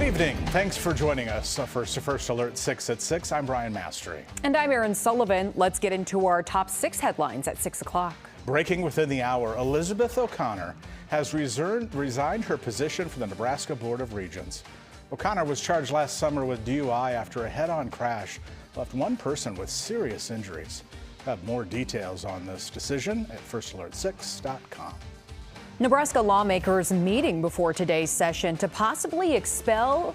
Good evening. Thanks for joining us for First Alert 6 at 6. I'm Brian Mastery. And I'm Erin Sullivan. Let's get into our top 6 headlines at 6 o'clock. Breaking within the hour, Elizabeth O'Connor has resigned her position for the Nebraska Board of Regents. O'Connor was charged last summer with DUI after a head-on crash left one person with serious injuries. We'll have more details on this decision at FirstAlert6.com. Nebraska lawmakers meeting before today's session to possibly expel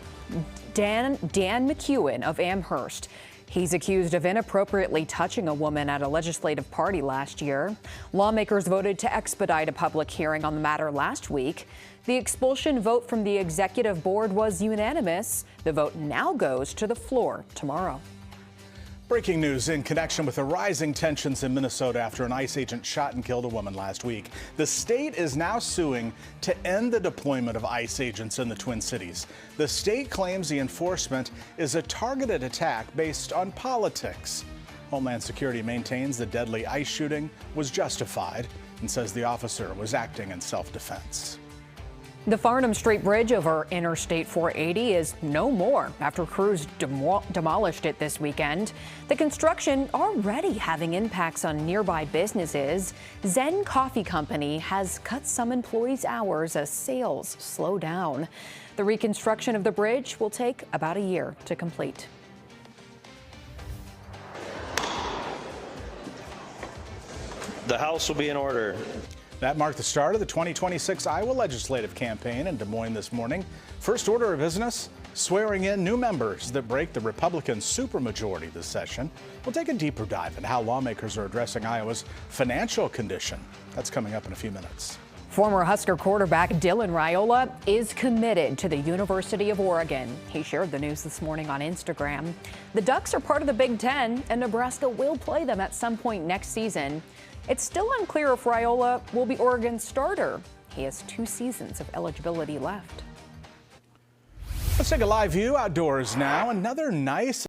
Dan McEwen of Amherst. He's accused of inappropriately touching a woman at a legislative party last year. Lawmakers voted to expedite a public hearing on the matter last week. The expulsion vote from the executive board was unanimous. The vote now goes to the floor tomorrow. Breaking news in connection with the rising tensions in Minnesota after an ICE agent shot and killed a woman last week. The state is now suing to end the deployment of ICE agents in the Twin Cities. The state claims the enforcement is a targeted attack based on politics. Homeland Security maintains the deadly ICE shooting was justified and says the officer was acting in self-defense. The Farnham Street Bridge over Interstate 480 is no more after crews demolished it this weekend. The construction already having impacts on nearby businesses. Zen Coffee Company has cut some employees' hours as sales slow down. The reconstruction of the bridge will take about a year to complete. The House will be in order. That marked the start of the 2026 Iowa legislative campaign in Des Moines this morning. First order of business, swearing in new members that break the Republican supermajority this session. We'll take a deeper dive into how lawmakers are addressing Iowa's financial condition. That's coming up in a few minutes. Former Husker quarterback Dylan Raiola is committed to the University of Oregon. He shared the news this morning on Instagram. The Ducks are part of the Big Ten, and Nebraska will play them at some point next season. It's still unclear if Raiola will be Oregon's starter. He has 2 seasons of eligibility left. Let's take a live view outdoors now. Another nice